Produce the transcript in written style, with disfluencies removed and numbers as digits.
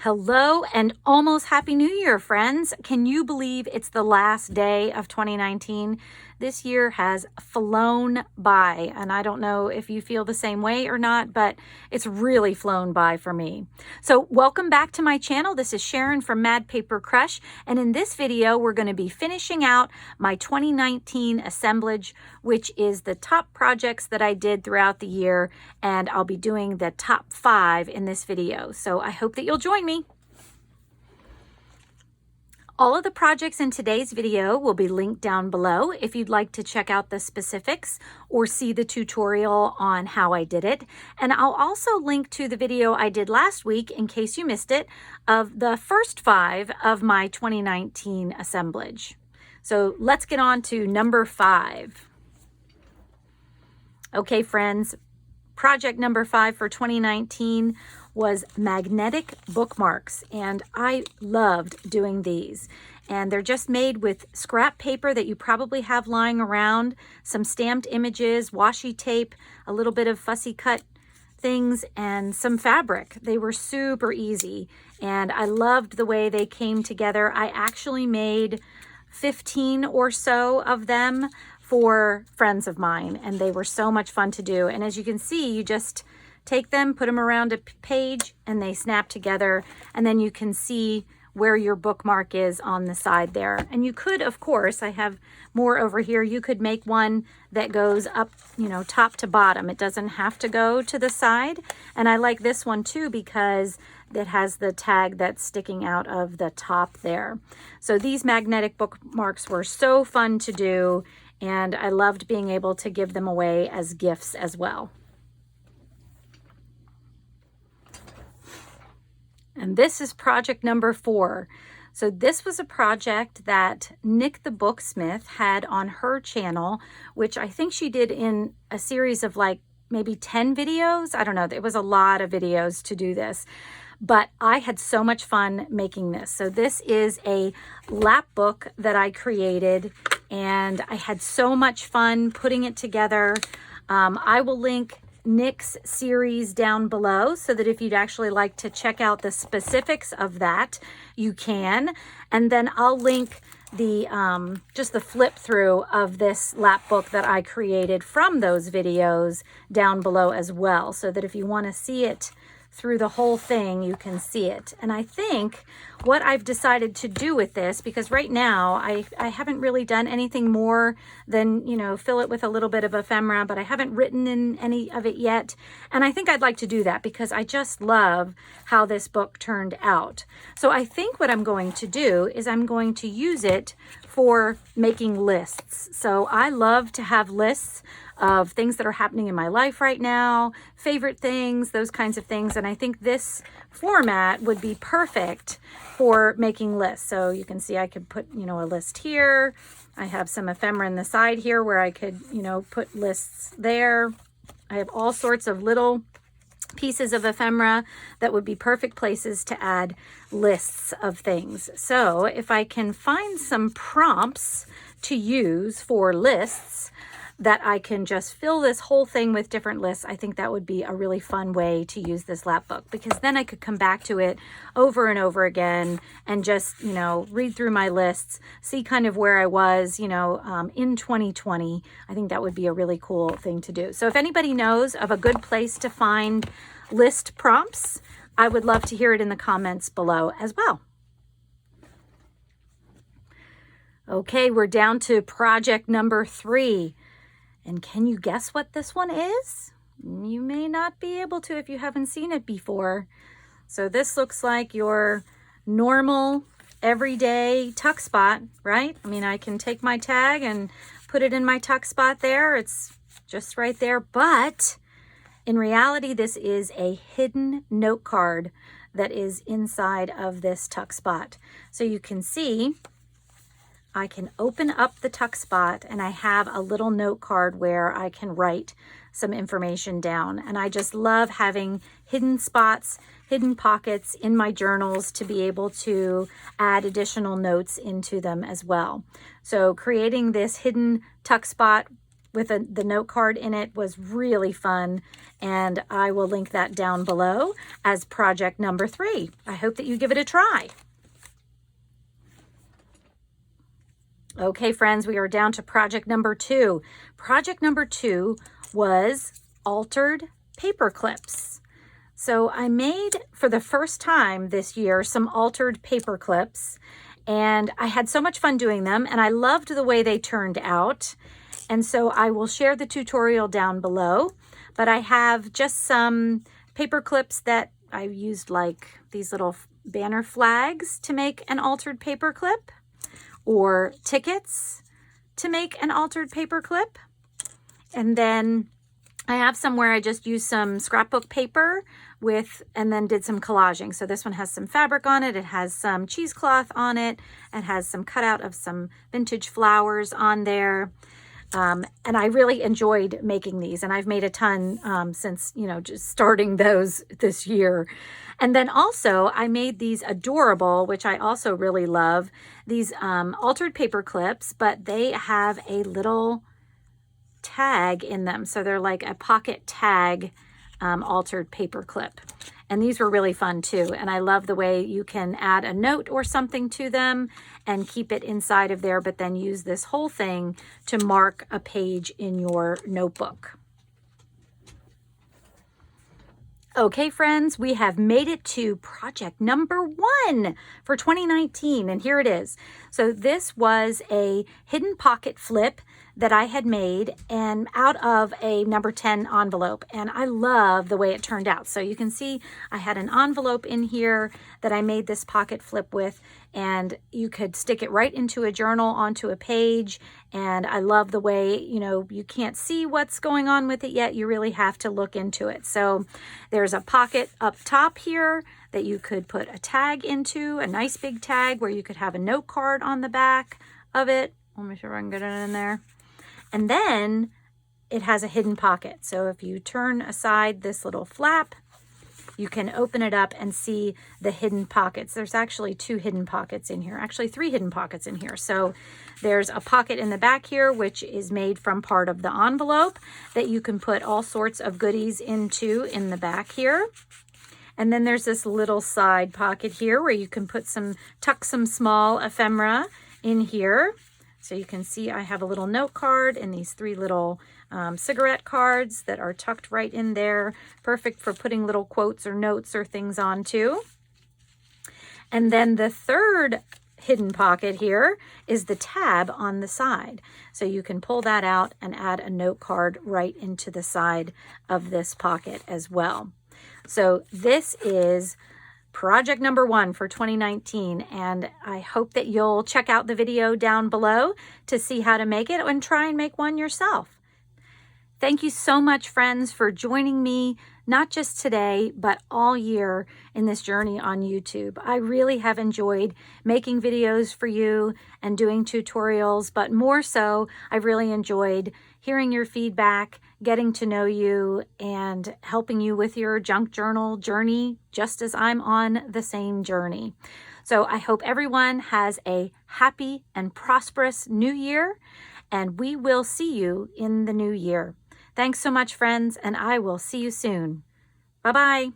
Hello and almost Happy New Year, friends. Can you believe it's the last day of 2019? This year has flown by, and I don't know if you feel the same way or not, but it's really flown by for me. So welcome back to my channel. This is Sharon from Mad Paper Crush, and in this video, we're going to be finishing out my 2019 assemblage, which is the top projects that I did throughout the year, and I'll be doing the top 5 in this video. So I hope that you'll join me. All of the projects in today's video will be linked down below if you'd like to check out the specifics or see the tutorial on how I did it. And I'll also link to the video I did last week, in case you missed it, of the first 5 of my 2019 assemblage. So let's get on to number 5. Okay, friends, project number 5 for 2019 was magnetic bookmarks, and I loved doing these. And they're just made with scrap paper that you probably have lying around, some stamped images, washi tape, a little bit of fussy cut things, and some fabric. They were super easy, and I loved the way they came together. I actually made 15 or so of them for friends of mine, and they were so much fun to do. And as you can see, you just take them, put them around a page, and they snap together, and then you can see where your bookmark is on the side there. And you could, of course, I have more over here, you could make one that goes up, top to bottom. It doesn't have to go to the side. And I like this one too because it has the tag that's sticking out of the top there. So these magnetic bookmarks were so fun to do, and I loved being able to give them away as gifts as well. And this is project number 4. So this was a project that Nick the Booksmith had on her channel, which I think she did in a series of like maybe 10 videos. I don't know. It was a lot of videos to do this, but I had so much fun making this. So this is a lapbook that I created, and I had so much fun putting it together. I will link Nick's series down below so that if you'd actually like to check out the specifics of that, you can. And then I'll link the just the flip through of this lapbook that I created from those videos down below as well, so that if you want to see it through the whole thing, you can see it. And I think what I've decided to do with this, because right now I haven't really done anything more than, fill it with a little bit of ephemera, but I haven't written in any of it yet. And I think I'd like to do that because I just love how this book turned out. So I think what I'm going to do is I'm going to use it for making lists. So I love to have lists of things that are happening in my life right now, favorite things, those kinds of things. And I think this format would be perfect for making lists. So you can see I could put, a list here. I have some ephemera in the side here where I could, put lists there. I have all sorts of little pieces of ephemera that would be perfect places to add lists of things. So if I can find some prompts to use for lists that I can just fill this whole thing with different lists, I think that would be a really fun way to use this lapbook, because then I could come back to it over and over again and just, read through my lists, see kind of where I was, in 2020. I think that would be a really cool thing to do. So if anybody knows of a good place to find list prompts, I would love to hear it in the comments below as well. Okay, we're down to project number 3. And can you guess what this one is? You may not be able to if you haven't seen it before. So this looks like your normal, everyday tuck spot, right? I mean, I can take my tag and put it in my tuck spot there. It's just right there. But in reality, this is a hidden note card that is inside of this tuck spot. So you can see I can open up the tuck spot, and I have a little note card where I can write some information down. And I just love having hidden spots, hidden pockets in my journals to be able to add additional notes into them as well. So creating this hidden tuck spot with the note card in it was really fun, and I will link that down below as project number 3. I hope that you give it a try. Okay, friends, we are down to project number 2. Project number 2 was altered paper clips. So I made, for the first time this year, some altered paper clips, and I had so much fun doing them, and I loved the way they turned out. And so I will share the tutorial down below, but I have just some paper clips that I used, like these little banner flags to make an altered paper clip, or tickets to make an altered paper clip. And then I have some where I just used some scrapbook paper and then did some collaging. So this one has some fabric on it. It has some cheesecloth on it. It has some cutout of some vintage flowers on there. And I really enjoyed making these, and I've made a ton since, just starting those this year. And then also I made these adorable, which I also really love, these altered paper clips, but they have a little tag in them. So they're like a pocket tag altered paper clip. And these were really fun too. And I love the way you can add a note or something to them and keep it inside of there, but then use this whole thing to mark a page in your notebook. Okay, friends, we have made it to project number 1 for 2019, and here it is. So this was a hidden pocket flip that I had made and out of a number 10 envelope, and I love the way it turned out. So you can see I had an envelope in here that I made this pocket flip with, and you could stick it right into a journal onto a page. And I love the way, you can't see what's going on with it yet. You really have to look into it. So there's a pocket up top here that you could put a tag into, a nice big tag where you could have a note card on the back of it. Let me see if I can get it in there. And then it has a hidden pocket. So if you turn aside this little flap, you can open it up and see the hidden pockets. There's actually 2 hidden pockets in here, actually 3 hidden pockets in here. So there's a pocket in the back here, which is made from part of the envelope that you can put all sorts of goodies into in the back here. And then there's this little side pocket here where you can tuck some small ephemera in here. So you can see I have a little note card and these 3 little cigarette cards that are tucked right in there. Perfect for putting little quotes or notes or things onto. And then the third hidden pocket here is the tab on the side. So you can pull that out and add a note card right into the side of this pocket as well. So this is project number 1 for 2019, and I hope that you'll check out the video down below to see how to make it and try and make one yourself. Thank you so much, friends, for joining me, not just today, but all year in this journey on YouTube. I really have enjoyed making videos for you and doing tutorials, but more so, I've really enjoyed hearing your feedback, getting to know you, and helping you with your junk journal journey, just as I'm on the same journey. So I hope everyone has a happy and prosperous new year, and we will see you in the new year. Thanks so much, friends, and I will see you soon. Bye-bye.